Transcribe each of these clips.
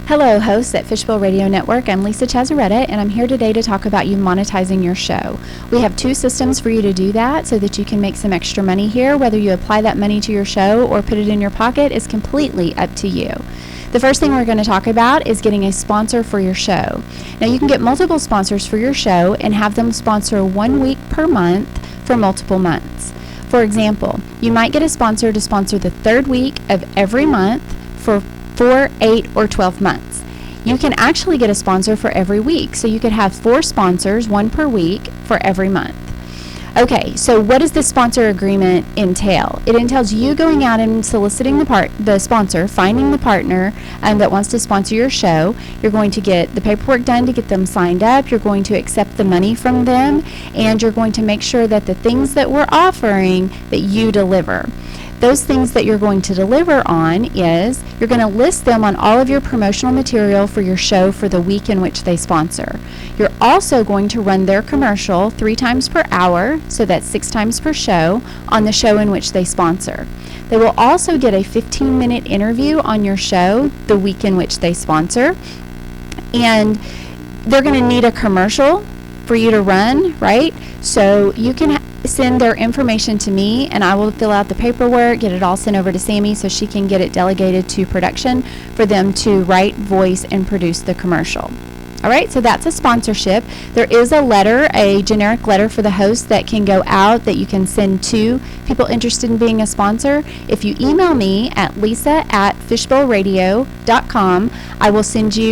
Hello, hosts at Fishbowl Radio Network. I'm Lisa Chazaretta, and I'm here today to talk about you monetizing your show. We have two systems for you to do that so that you can make some extra money here. Whether you apply that money to your show or put it in your pocket is completely up to you. The first thing we're going to talk about is getting a sponsor for your show. Now, you can get multiple sponsors for your show and have them sponsor 1 week per month for multiple months. For example, you might get a sponsor to sponsor the third week of every month for 4, 8, or 12 months. You can actually get a sponsor for every week, so you could have 4 sponsors, 1 per week, for every month. Okay, so what does this sponsor agreement entail? It entails you going out and soliciting the sponsor, finding the partner that wants to sponsor your show. You're going to get the paperwork done to get them signed up. You're going to accept the money from them, and you're going to make sure that the things that we're offering that you deliver. Those things that you're going to deliver on is you're going to list them on all of your promotional material for your show for the week in which they sponsor. You're also going to run their commercial 3 times per hour, so that's 6 times per show, on the show in which they sponsor. They will also get a 15-minute interview on your show the week in which they sponsor. And they're going to need a commercial for you to run, right? So you can send their information to me, and I will fill out the paperwork, get it all sent over to Sammy so she can get it delegated to production for them to write, voice, and produce the commercial. All right, so that's a sponsorship. There is a letter, a generic letter for the host that can go out that you can send to people interested in being a sponsor. If you email me at lisa@fishbowlradio.com, I will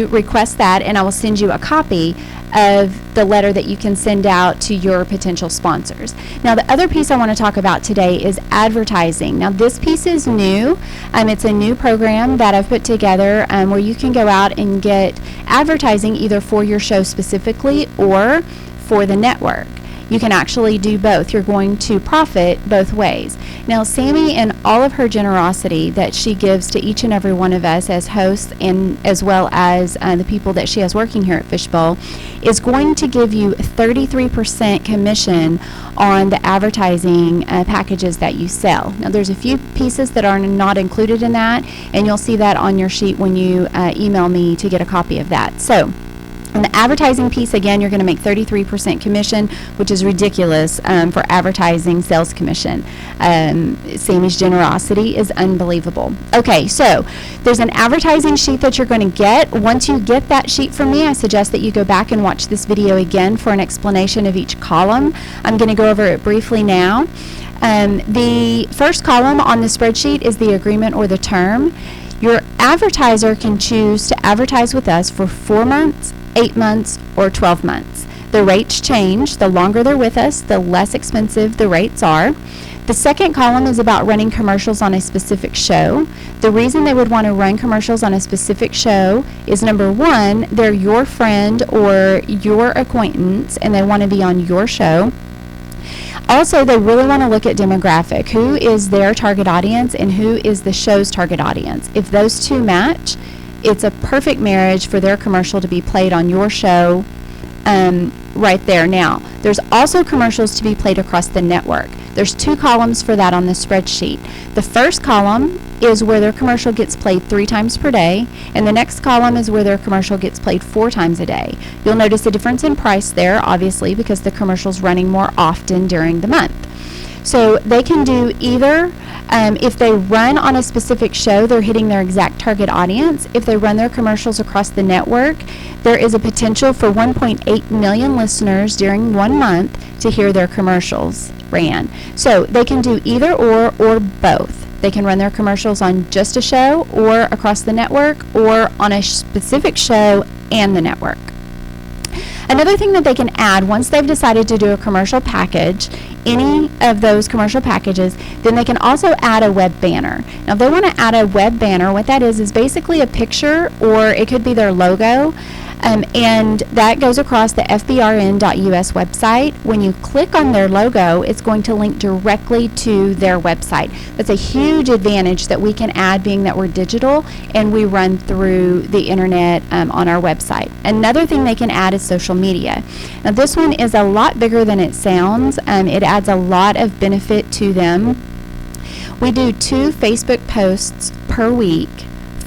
request that, and I will send you a copy of the letter that you can send out to your potential sponsors. Now, the other piece I want to talk about today is advertising. Now, this piece is new. It's a new program that I've put together where you can go out and get advertising either for your show specifically or for the network. You can actually do both. You're going to profit both ways. Now, Sammy, and all of her generosity that she gives to each and every one of us as hosts, and as well as the people that she has working here at Fishbowl, is going to give you 33% commission on the advertising packages that you sell. Now, there's a few pieces that are not included in that, and you'll see that on your sheet when you email me to get a copy of that. So, on the advertising piece, again, you're going to make 33% commission, which is ridiculous for advertising sales commission. Sammy's generosity is unbelievable. Okay, so there's an advertising sheet that you're going to get. Once you get that sheet from me, I suggest that you go back and watch this video again for an explanation of each column. I'm going to go over it briefly now. The first column on the spreadsheet is the agreement or the term. Your advertiser can choose to advertise with us for 4 months, 8 months, or 12 months. The rates change. The longer they're with us, the less expensive the rates are. The second column is about running commercials on a specific show. The reason they would want to run commercials on a specific show is, number one, they're your friend or your acquaintance, and they want to be on your show. Also, they really want to look at demographic. Who is their target audience and who is the show's target audience? If those two match, it's a perfect marriage for their commercial to be played on your show right there. Now, there's also commercials to be played across the network. There's 2 columns for that on the spreadsheet. The first column is where their commercial gets played 3 times per day, and the next column is where their commercial gets played 4 times a day. You'll notice a difference in price there, obviously, because the commercial's running more often during the month. So they can do either. If they run on a specific show, they're hitting their exact target audience. If they run their commercials across the network, there is a potential for 1.8 million listeners during 1 month to hear their commercials ran. So they can do either or both. They can run their commercials on just a show or across the network or on a specific show and the network. Another thing that they can add, once they've decided to do a commercial package, any of those commercial packages, then they can also add a web banner. Now, if they want to add a web banner, what that is basically a picture, or it could be their logo, and that goes across the fbrn.us website. When you click on their logo, it's going to link directly to their website. That's a huge advantage that we can add, being that we're digital and we run through the internet on our website. Another thing they can add is social media. Now, this one is a lot bigger than it sounds. It adds a lot of benefit to them. We do 2 Facebook posts per week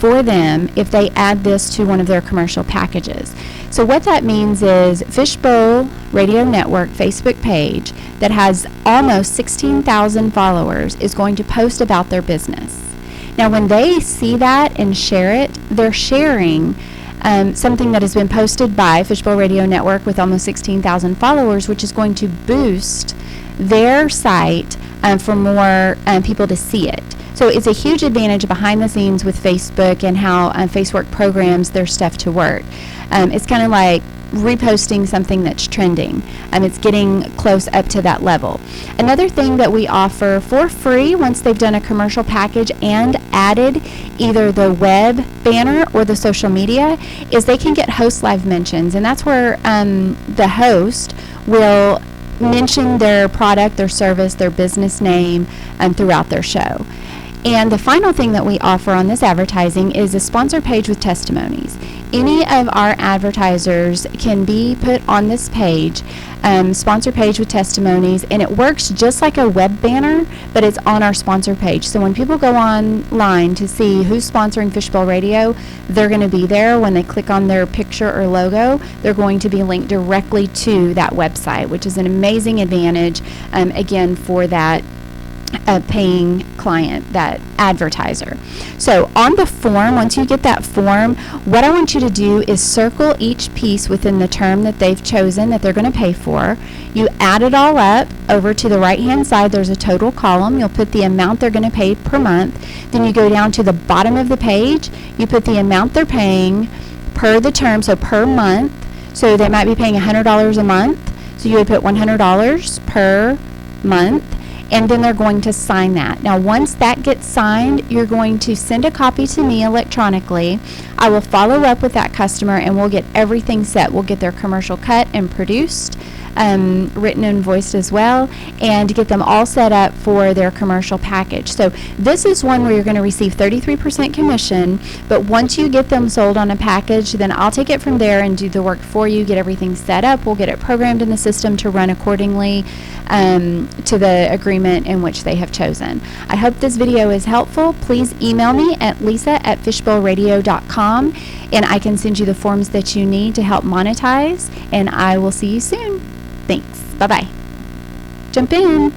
for them if they add this to one of their commercial packages. So what that means is Fishbowl Radio Network Facebook page that has almost 16,000 followers is going to post about their business. Now when they see that and share it, they're sharing something that has been posted by Fishbowl Radio Network with almost 16,000 followers, which is going to boost their site for more people to see it. So it's a huge advantage behind the scenes with Facebook and how Facebook programs their stuff to work. It's kind of like reposting something that's trending. It's getting close up to that level. Another thing that we offer for free once they've done a commercial package and added either the web banner or the social media is they can get host live mentions, and that's where the host will mention their product, their service, their business name throughout their show. And the final thing that we offer on this advertising is a sponsor page with testimonies. Any of our advertisers can be put on this page, sponsor page with testimonies, and it works just like a web banner, but it's on our sponsor page. So when people go online to see who's sponsoring Fishbowl Radio, they're going to be there. When they click on their picture or logo, they're going to be linked directly to that website, which is an amazing advantage, again, for that paying client, that advertiser. So on the form, once you get that form, what I want you to do is circle each piece within the term that they've chosen that they're going to pay for. You add it all up. Over to the right hand side, there's a total column. You'll put the amount they're going to pay per month. Then you go down to the bottom of the page. You put the amount they're paying per the term, so per month. So they might be paying $100 a month. So you would put $100 per month. And then they're going to sign that. Now, once that gets signed, you're going to send a copy to me electronically. I will follow up with that customer, and we'll get everything set. We'll get their commercial cut and produced, written and voiced as well, and get them all set up for their commercial package. So this is one where you're going to receive 33% commission, but once you get them sold on a package, then I'll take it from there and do the work for you, get everything set up. We'll get it programmed in the system to run accordingly to the agreement in which they have chosen. I hope this video is helpful. Please email me at lisa@fishbowlradio.com, and I can send you the forms that you need to help monetize, and I will see you soon. Thanks. Bye-bye. Jump in.